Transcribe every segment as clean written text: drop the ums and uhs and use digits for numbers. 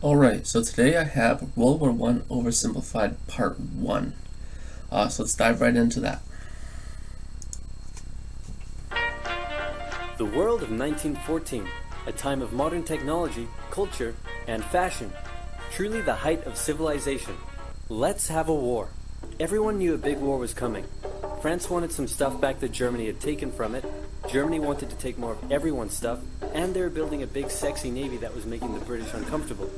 Alright, so today I have World War I Oversimplified Part 1. So let's dive right into that. The world of 1914, a time of modern technology, culture, and fashion. Truly the height of civilization. Let's have a war. Everyone knew a big war was coming. France wanted some stuff back that Germany had taken from it. Germany wanted to take more of everyone's stuff, and they were building a big sexy navy that was making the British uncomfortable.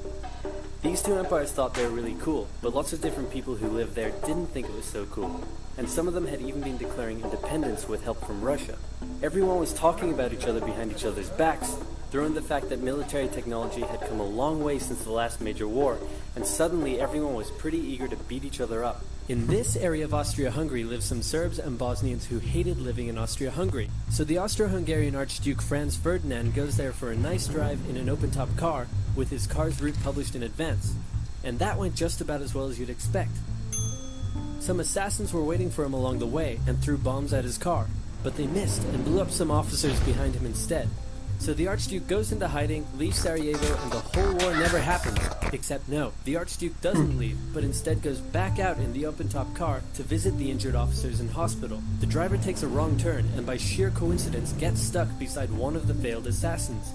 These two empires thought they were really cool, but lots of different people who lived there didn't think it was so cool. And some of them had even been declaring independence with help from Russia. Everyone was talking about each other behind each other's backs. Throw in the fact that military technology had come a long way since the last major war, and suddenly everyone was pretty eager to beat each other up. In this area of Austria-Hungary lived some Serbs and Bosnians who hated living in Austria-Hungary. So the Austro-Hungarian Archduke Franz Ferdinand goes there for a nice drive in an open-top car with his car's route published in advance. And that went just about as well as you'd expect. Some assassins were waiting for him along the way and threw bombs at his car, but they missed and blew up some officers behind him instead. So the Archduke goes into hiding, leaves Sarajevo, and the whole war never happens. Except no, the Archduke doesn't leave, but instead goes back out in the open-top car to visit the injured officers in hospital. The driver takes a wrong turn and by sheer coincidence gets stuck beside one of the failed assassins,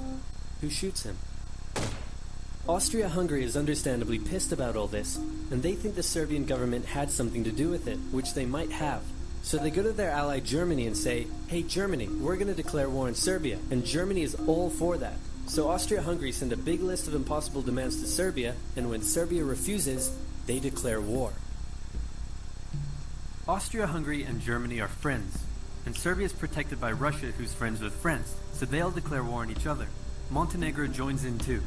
who shoots him. Austria-Hungary is understandably pissed about all this, and they think the Serbian government had something to do with it, which they might have. So they go to their ally Germany and say, "Hey Germany, we're going to declare war on Serbia," and Germany is all for that. So Austria-Hungary send a big list of impossible demands to Serbia, and when Serbia refuses, they declare war. Austria-Hungary and Germany are friends, and Serbia is protected by Russia, who's friends with France, so they all declare war on each other. Montenegro joins in too.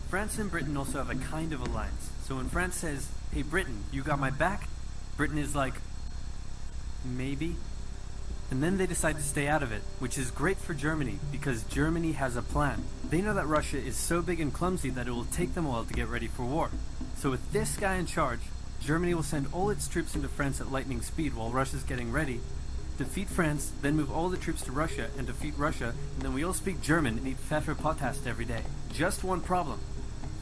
France and Britain also have a kind of alliance, so when France says, "Hey Britain, you got my back?" Britain is like, maybe. And then they decide to stay out of it, which is great for Germany, because Germany has a plan. They know that Russia is so big and clumsy that it will take them a while to get ready for war. So with this guy in charge, Germany will send all its troops into France at lightning speed while Russia's getting ready, defeat France, then move all the troops to Russia and defeat Russia, and then we all speak German and eat Pfefferpottast every day. Just one problem.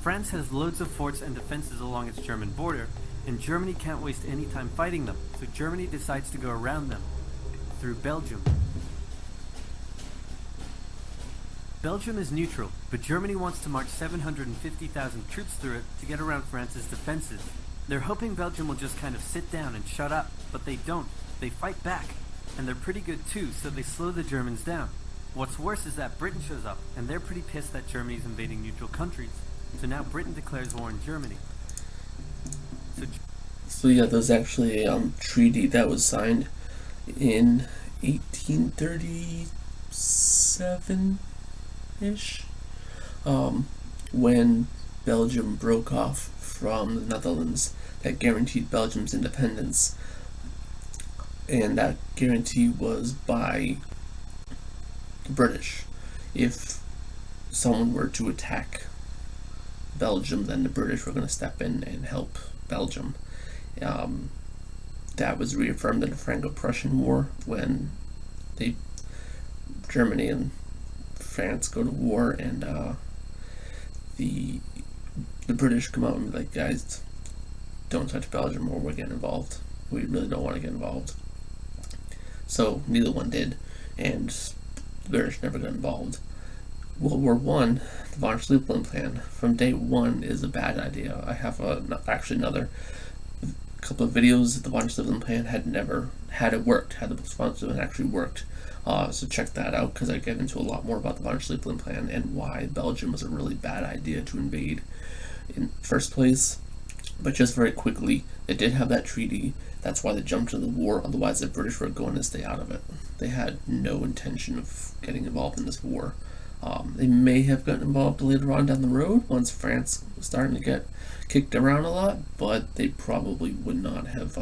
France has loads of forts and defenses along its German border, and Germany can't waste any time fighting them, so Germany decides to go around them, through Belgium. Belgium is neutral, but Germany wants to march 750,000 troops through it to get around France's defenses. They're hoping Belgium will just kind of sit down and shut up, but they don't. They fight back, and they're pretty good too, so they slow the Germans down. What's worse is that Britain shows up, and they're pretty pissed that Germany's invading neutral countries. So now Britain declares war on Germany. So yeah, there's actually a treaty that was signed in 1837-ish, when Belgium broke off from the Netherlands, that guaranteed Belgium's independence. And that guarantee was by the British. If someone were to attack Belgium, then the British were going to step in and help Belgium. That was reaffirmed in the Franco-Prussian War when Germany and France go to war, and the British come out and be like, "Guys, don't touch Belgium or we're getting involved. We really don't want to get involved." So neither one did, and the British never got involved. World War I, the von Schlieffen plan, from day one is a bad idea. I have actually another couple of videos that the von Schlieffen plan had it worked, had the von Schlieffen actually worked. So check that out, because I get into a lot more about the von Schlieffen plan and why Belgium was a really bad idea to invade in the first place. But just very quickly, they did have that treaty. That's why they jumped into the war. Otherwise, the British were going to stay out of it. They had no intention of getting involved in this war. They may have gotten involved later on down the road once France was starting to get kicked around a lot, but they probably would not have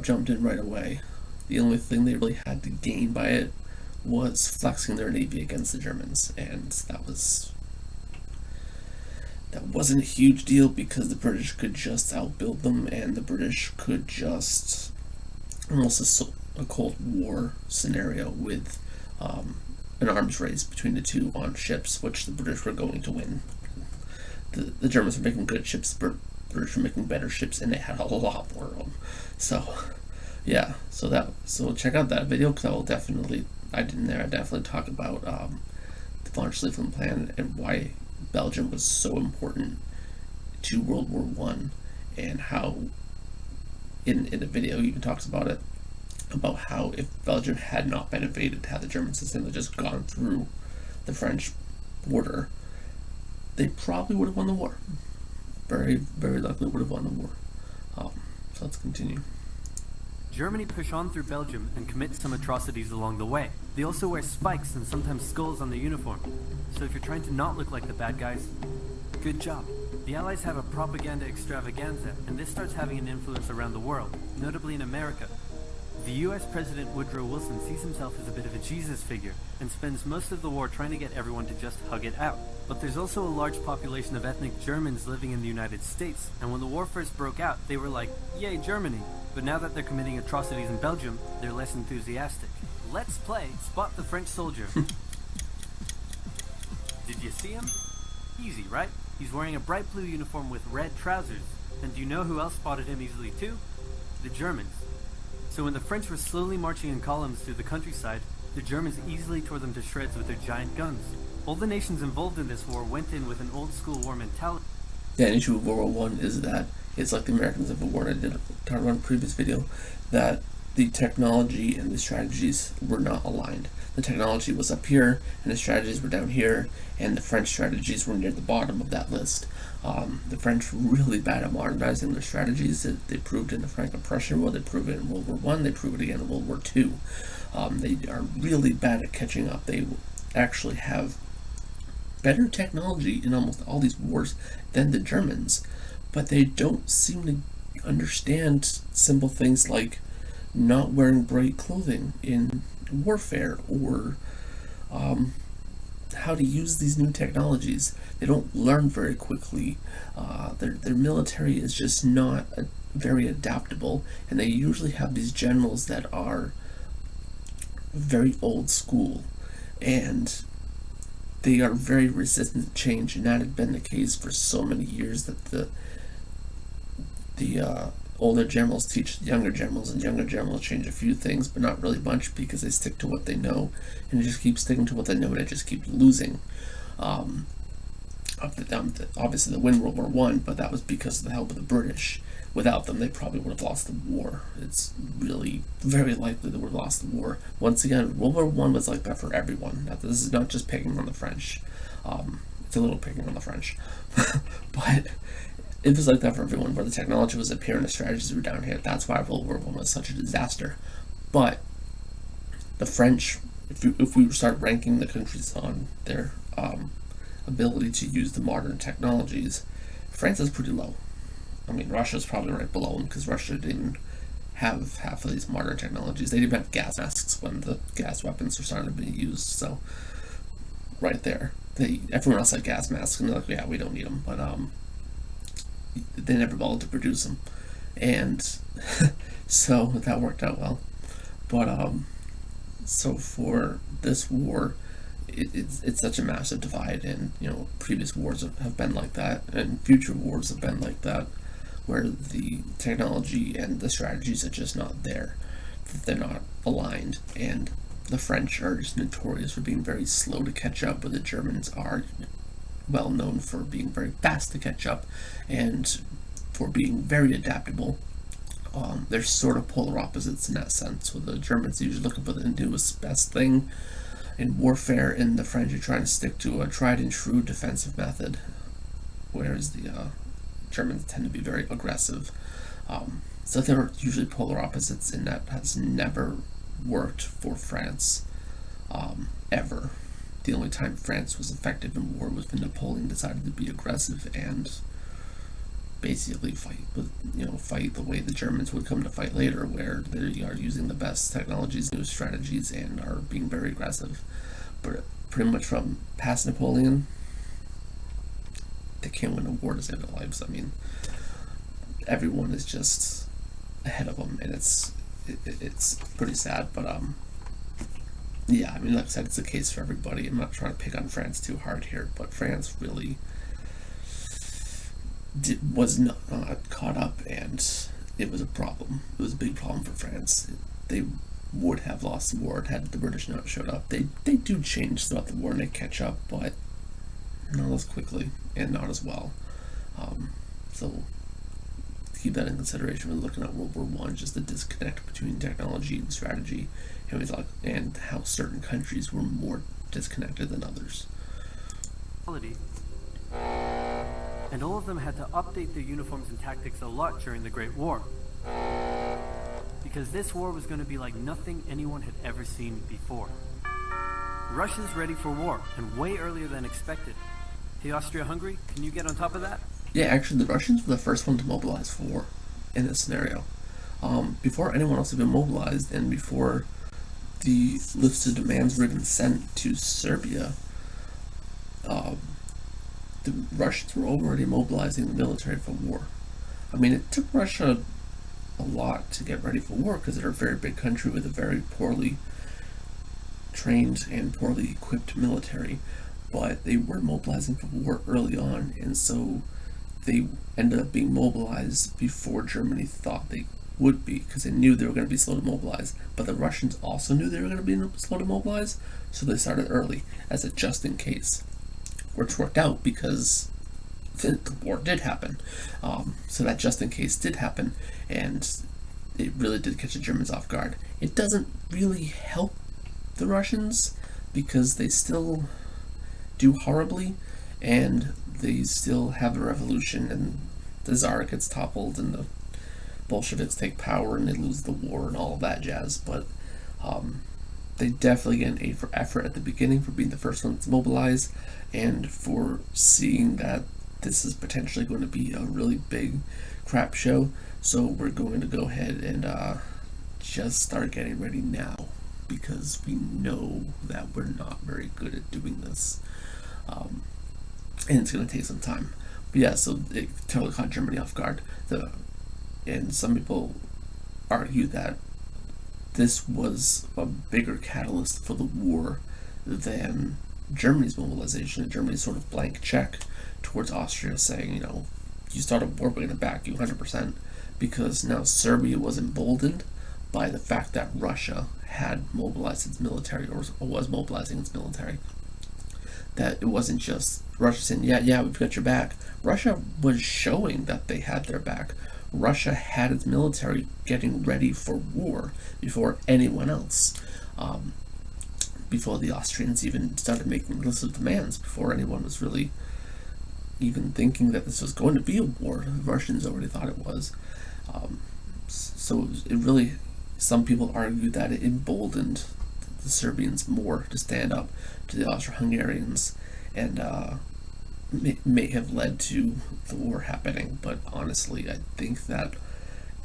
jumped in right away. The only thing they really had to gain by it was flexing their navy against the Germans, and that wasn't a huge deal because the British could just outbuild them, and the British could just almost a Cold War scenario with an arms race between the two on ships, which the British were going to win. the Germans were making good ships, but British were making better ships, and they had a lot more of them. So yeah, so check out that video, because I definitely talk about the von Schlieffen plan and why Belgium was so important to World War One, and how in the video he even talks about it, about how if Belgium had not been invaded, had the German system had just gone through the French border, they probably would have won the war. Very, very likely would have won the war. So let's continue. Germany push on through Belgium and commit some atrocities along the way. They also wear spikes and sometimes skulls on their uniform. So if you're trying to not look like the bad guys, good job. The Allies have a propaganda extravaganza, and this starts having an influence around the world, notably in America. The US President Woodrow Wilson sees himself as a bit of a Jesus figure, and spends most of the war trying to get everyone to just hug it out. But there's also a large population of ethnic Germans living in the United States, and when the war first broke out, they were like, yay Germany! But now that they're committing atrocities in Belgium, they're less enthusiastic. Let's play Spot the French Soldier. Did you see him? Easy, right? He's wearing a bright blue uniform with red trousers. And do you know who else spotted him easily too? The Germans. So when the French were slowly marching in columns through the countryside, the Germans easily tore them to shreds with their giant guns. All the nations involved in this war went in with an old school war mentality. Yeah, an issue with World War One is that it's like the American Civil War. I did talk about in a previous video, that the technology and the strategies were not aligned. The technology was up here, and the strategies were down here, and the French strategies were near the bottom of that list. The French were really bad at modernizing their strategies. They proved in the Franco-Prussian War, they proved it in World War One, they proved it again in World War Two. They are really bad at catching up. They actually have better technology in almost all these wars than the Germans, but they don't seem to understand simple things like not wearing bright clothing in warfare, or how to use these new technologies. They don't learn very quickly. Their military is just not very adaptable, and they usually have these generals that are very old school, and they are very resistant to change, and that had been the case for so many years, that the older generals teach younger generals, and younger generals change a few things, but not really much, because they stick to what they know, and they just keep sticking to what they know, and it just keeps losing. Obviously, they win World War One, but that was because of the help of the British. Without them, they probably would have lost the war. It's really very likely they would have lost the war. Once again, World War One was like that for everyone. Now, this is not just picking on the French. It's a little picking on the French, but it was like that for everyone, where the technology was up here and the strategies were down here. That's why World War One was such a disaster. But the French, if we start ranking the countries on their ability to use the modern technologies, France is pretty low. I mean, Russia's probably right below them, because Russia didn't have half of these modern technologies. They didn't have gas masks when the gas weapons were starting to be used. So right there, everyone else had gas masks, and they're like, yeah, we don't need them. But they never bothered to produce them, and so that worked out well. But so for this war, it's such a massive divide, and previous wars have been like that, and future wars have been like that, where the technology and the strategies are just not there. They're not aligned, and the French are just notorious for being very slow to catch up, but the Germans are well known for being very fast to catch up, and for being very adaptable. They're sort of polar opposites in that sense. So the Germans are usually looking for the newest, best thing in warfare, and the French are trying to stick to a tried and true defensive method, whereas the Germans tend to be very aggressive. So they're usually polar opposites, and that has never worked for France, ever. The only time France was effective in war was when Napoleon decided to be aggressive and basically fight the way the Germans would come to fight later, where they are using the best technologies, new strategies, and are being very aggressive. But pretty much from past Napoleon, they can't win a war to save their lives. I mean, everyone is just ahead of them, and it's pretty sad. But yeah, I mean, like I said, it's the case for everybody. I'm not trying to pick on France too hard here, but France really, was not caught up, and it was a problem. It was a big problem for France. They would have lost the war had the British not showed up. They do change throughout the war and they catch up, but not as quickly and not as well. So keep that in consideration when looking at World War One. Just the disconnect between technology and strategy, and how certain countries were more disconnected than others. And all of them had to update their uniforms and tactics a lot during the Great War. Because this war was going to be like nothing anyone had ever seen before. Russia's ready for war, and way earlier than expected. Hey, Austria-Hungary, can you get on top of that? Yeah, actually, the Russians were the first one to mobilize for war in this scenario. Before anyone else had been mobilized, and before the lists of demands were even sent to Serbia, the Russians were already mobilizing the military for war. I mean, it took Russia a lot to get ready for war because they're a very big country with a very poorly trained and poorly equipped military, but they were mobilizing for war early on, and so they ended up being mobilized before Germany thought they would be, because they knew they were going to be slow to mobilize. But the Russians also knew they were going to be slow to mobilize, so they started early as a just in case, which worked out because the war did happen. So that just in case did happen, and it really did catch the Germans off guard. It doesn't really help the Russians because they still do horribly, and they still have a revolution, and the Tsar gets toppled, and the Bolsheviks take power, and they lose the war, and all of that jazz. But they definitely get an A for effort at the beginning for being the first ones to mobilize, and for seeing that this is potentially going to be a really big crap show. So we're going to go ahead and just start getting ready now, because we know that we're not very good at doing this. And it's going to take some time. But yeah, so it totally caught Germany off guard. And some people argue that this was a bigger catalyst for the war than Germany's mobilization, and Germany's sort of blank check towards Austria saying, you start a war, we're going to back you 100%, because now Serbia was emboldened by the fact that Russia had mobilized its military, or was mobilizing its military. That it wasn't just Russia saying, yeah, we've got your back. Russia was showing that they had their back. Russia had its military getting ready for war before anyone else. Before the Austrians even started making lists of demands, before anyone was really even thinking that this was going to be a war. The Russians already thought it was. So it really, some people argue that it emboldened the Serbians more to stand up to the Austro-Hungarians, and may have led to the war happening. But honestly, I think that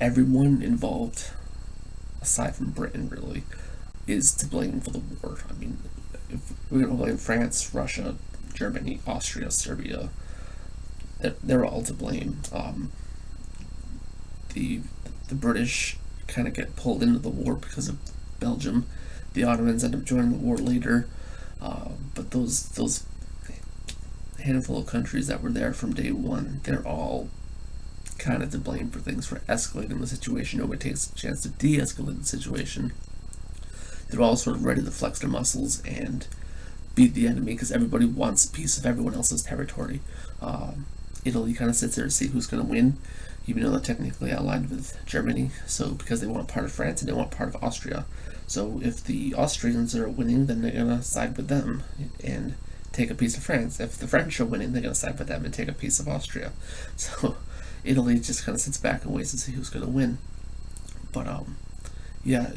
everyone involved, aside from Britain really, is to blame for the war. I mean, if we're going to blame France, Russia, Germany, Austria, Serbia, they're all to blame. The British kind of get pulled into the war because of Belgium. The Ottomans end up joining the war later, but those handful of countries that were there from day one, they're all kind of to blame for things, for escalating the situation. Nobody takes a chance to de-escalate the situation. They're all sort of ready to flex their muscles and beat the enemy because everybody wants a piece of everyone else's territory. Italy kind of sits there to see who's going to win, even though they're technically allied with Germany, so because they want part of France and they want part of Austria. So if the Austrians are winning, then they're going to side with them and take a piece of France. If the French are winning, they're going to side with them and take a piece of Austria. So Italy just kind of sits back and waits to see who's going to win. But yeah,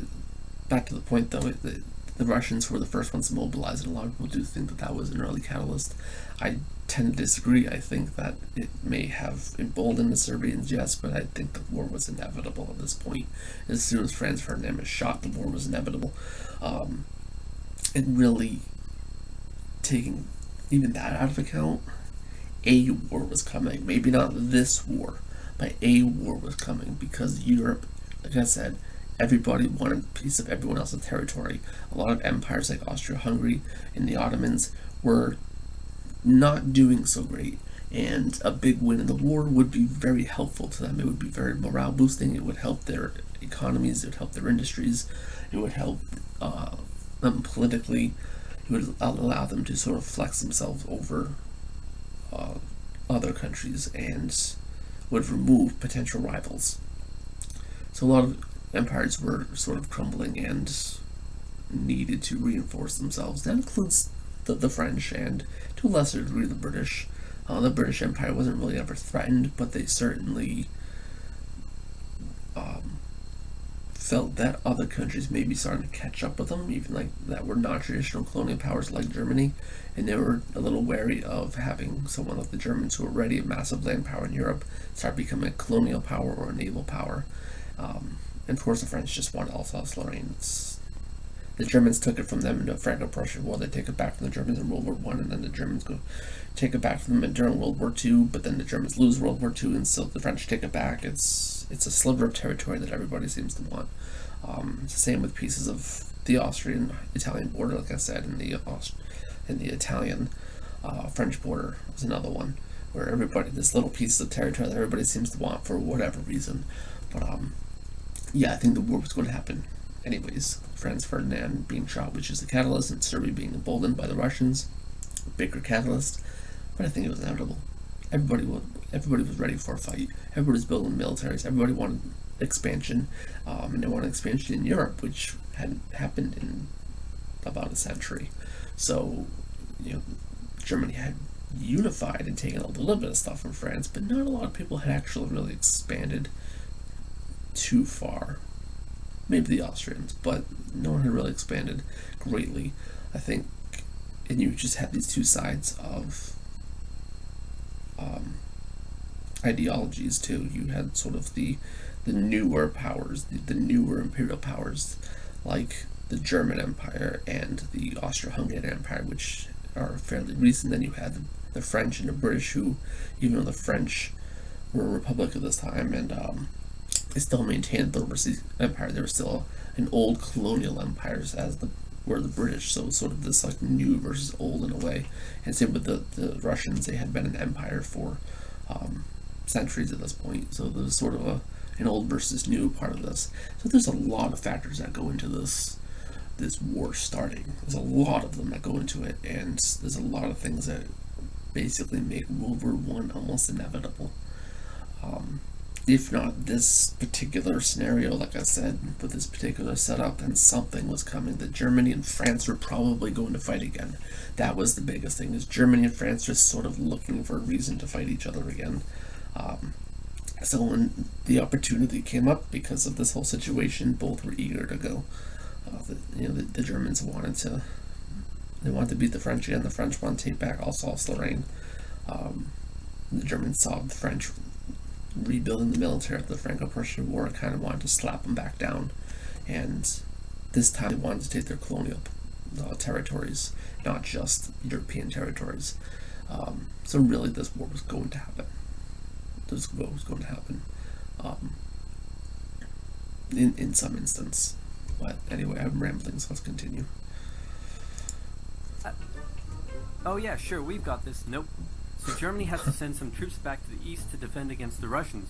back to the point though, the Russians were the first ones to mobilize, and a lot of people do think that was an early catalyst. I tend to disagree. I think that it may have emboldened the Serbians, yes, but I think the war was inevitable at this point. As soon as Franz Ferdinand was shot, the war was inevitable. And really, taking even that out of account, a war was coming. Maybe not this war, but a war was coming, because Europe, like I said, everybody wanted a piece of everyone else's territory. A lot of empires like Austria-Hungary and the Ottomans were not doing so great, And a big win in the war would be very helpful to them. It would be very morale boosting. It would help their economies. It would help their industries. It would help them politically. It would allow them to sort of flex themselves over other countries and would remove potential rivals. So a lot of empires were sort of crumbling and needed to reinforce themselves. That includes the French and, to a lesser degree, the British. The British Empire wasn't really ever threatened, but they certainly felt that other countries may be starting to catch up with them, even like that were non-traditional colonial powers like Germany, and they were a little wary of having someone like the Germans, who were already a massive land power in Europe, start becoming a colonial power or a naval power. And of course, the French just wanted Alsace-Lorraine. The Germans took it from them in the Franco-Prussian War. They take it back from the Germans in World War One, and then the Germans go take it back from them during World War Two. But then the Germans lose World War Two, and still the French take it back. It's a sliver of territory that everybody seems to want. It's the same with pieces of the Austrian-Italian border, like I said, and the Italian French border was another one where this little piece of territory that everybody seems to want for whatever reason. But yeah, I think the war was going to happen anyways. Franz Ferdinand being shot, which is the catalyst, and Serbia being emboldened by the Russians, bigger catalyst. But I think it was inevitable. Everybody was ready for a fight. Everybody was building militaries. Everybody wanted expansion, and they wanted expansion in Europe, which hadn't happened in about a century. So, Germany had unified and taken a little bit of stuff from France, but not a lot of people had actually really expanded too far. Maybe the Austrians, but no one had really expanded greatly, I think. And you just had these two sides of ideologies too. You had sort of the newer powers, the newer imperial powers, like the German Empire and the Austro-Hungarian Empire, which are fairly recent. Then you had the French and the British, who, even though the French were a republic at this time, and they still maintained the overseas empire, they were still an old colonial empire, as were the British. So it was sort of this like new versus old in a way. And same with the Russians. They had been an empire for centuries at this point. So there was sort of an old versus new part of this. So there's a lot of factors that go into this war starting. There's a lot of them that go into it, and there's a lot of things that basically make World War I almost inevitable. If not this particular scenario, like I said, with this particular setup, then something was coming. That Germany and France were probably going to fight again. That was the biggest thing, is Germany and France just sort of looking for a reason to fight each other again. So when the opportunity came up because of this whole situation, both were eager to go. The Germans wanted to beat the French again. The French wanted to take back Alsace-Lorraine. The Germans saw the French rebuilding the military after the Franco-Prussian War, kind of wanted to slap them back down, and this time they wanted to take their colonial territories, not just European territories. So really, this war was going to happen. This war was going to happen in some instance. But anyway, I'm rambling, so let's continue. Oh yeah, sure, we've got this. Nope. So Germany has to send some troops back to the east to defend against the Russians.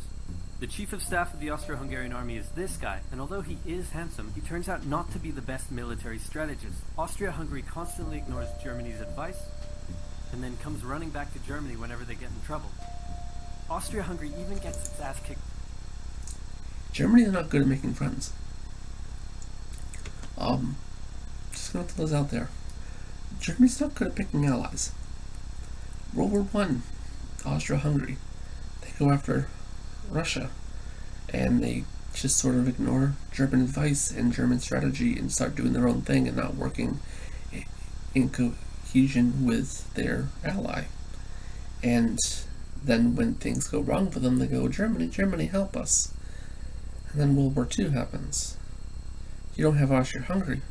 The chief of staff of the Austro-Hungarian army is this guy, and although he is handsome, he turns out not to be the best military strategist. Austria-Hungary constantly ignores Germany's advice, and then comes running back to Germany whenever they get in trouble. Austria-Hungary even gets its ass kicked. Germany is not good at making friends. Just gonna throw those out there. Germany's not good at picking allies. World War I, Austria-Hungary, they go after Russia, and they just sort of ignore German advice and German strategy and start doing their own thing and not working in cohesion with their ally. And then when things go wrong for them, they go, Germany, help us. And then World War II happens. You don't have Austria-Hungary.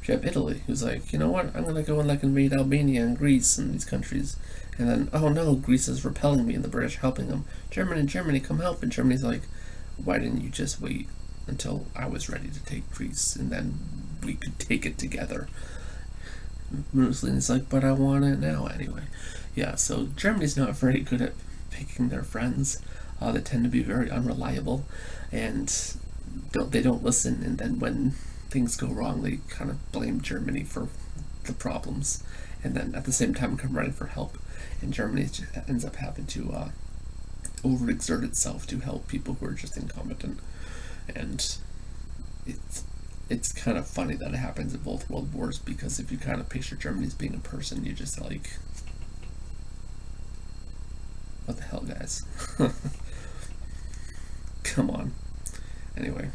You have Italy, who's like, you know what, I'm going to go and invade Albania and Greece and these countries. And then, oh no, Greece is repelling me and the British helping them. Germany, come help. And Germany's like, why didn't you just wait until I was ready to take Greece and then we could take it together? Mussolini's like, but I want it now anyway. Yeah, so Germany's not very good at picking their friends. They tend to be very unreliable, and they don't listen. And then when things go wrong, they kind of blame Germany for the problems, and then at the same time come running for help. And Germany just ends up having to overexert itself to help people who are just incompetent. And it's kind of funny that it happens in both world wars, because if you kind of picture Germany as being a person, you're just like, what the hell, guys? Come on. Anyway.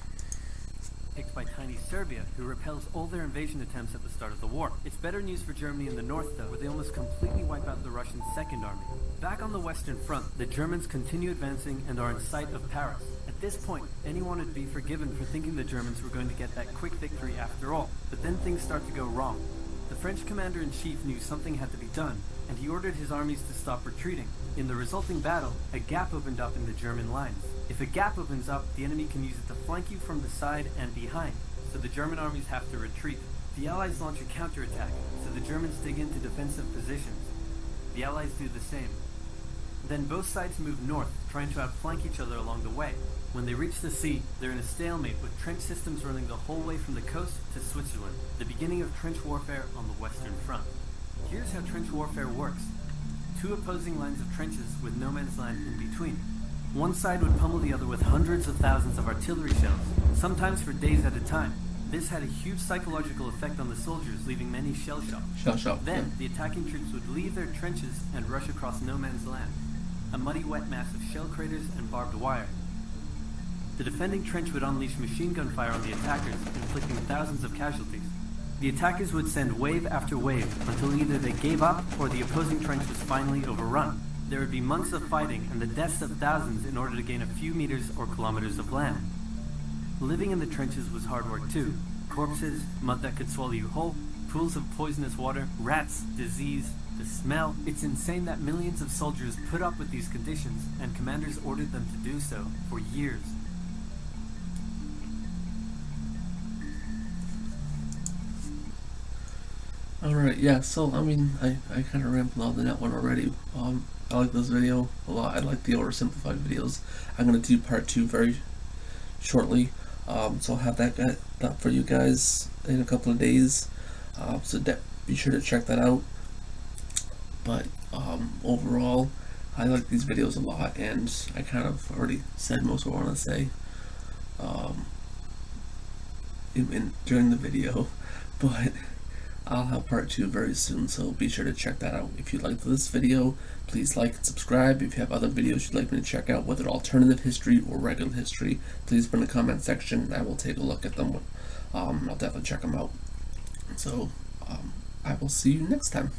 Picked by tiny Serbia, who repels all their invasion attempts at the start of the war. It's better news for Germany in the north, though, where they almost completely wipe out the Russian Second Army. Back on the Western Front, the Germans continue advancing and are in sight of Paris. At this point, anyone would be forgiven for thinking the Germans were going to get that quick victory after all. But then things start to go wrong. The French commander-in-chief knew something had to be done, and he ordered his armies to stop retreating. In the resulting battle, a gap opened up in the German lines. If a gap opens up, the enemy can use it to flank you from the side and behind, so the German armies have to retreat. The Allies launch a counterattack, so the Germans dig into defensive positions. The Allies do the same. Then both sides move north, trying to outflank each other along the way. When they reach the sea, they're in a stalemate with trench systems running the whole way from the coast to Switzerland, the beginning of trench warfare on the Western Front. Here's how trench warfare works. Two opposing lines of trenches with no man's land in between. One side would pummel the other with hundreds of thousands of artillery shells, sometimes for days at a time. This had a huge psychological effect on the soldiers, leaving many shell-shocked. Then, the attacking troops would leave their trenches and rush across no man's land, a muddy wet mass of shell craters and barbed wire. The defending trench would unleash machine gun fire on the attackers, inflicting thousands of casualties. The attackers would send wave after wave until either they gave up or the opposing trench was finally overrun. There would be months of fighting and the deaths of thousands in order to gain a few meters or kilometers of land. Living in the trenches was hard work too. Corpses, mud that could swallow you whole, pools of poisonous water, rats, disease, the smell. It's insane that millions of soldiers put up with these conditions, and commanders ordered them to do so for years. Alright, yeah, so, I mean, I kind of rambled on that one already. I like this video a lot. I like the oversimplified videos. I'm going to do part 2 very shortly, so I'll have that up for you guys in a couple of days, so be sure to check that out. But overall, I like these videos a lot, and I kind of already said most of what I want to say during the video, but I'll have part 2 very soon, so be sure to check that out. If you liked this video, please like and subscribe. If you have other videos you'd like me to check out, whether alternative history or regular history, please put in the comment section and I will take a look at them. I'll definitely check them out. So I will see you next time.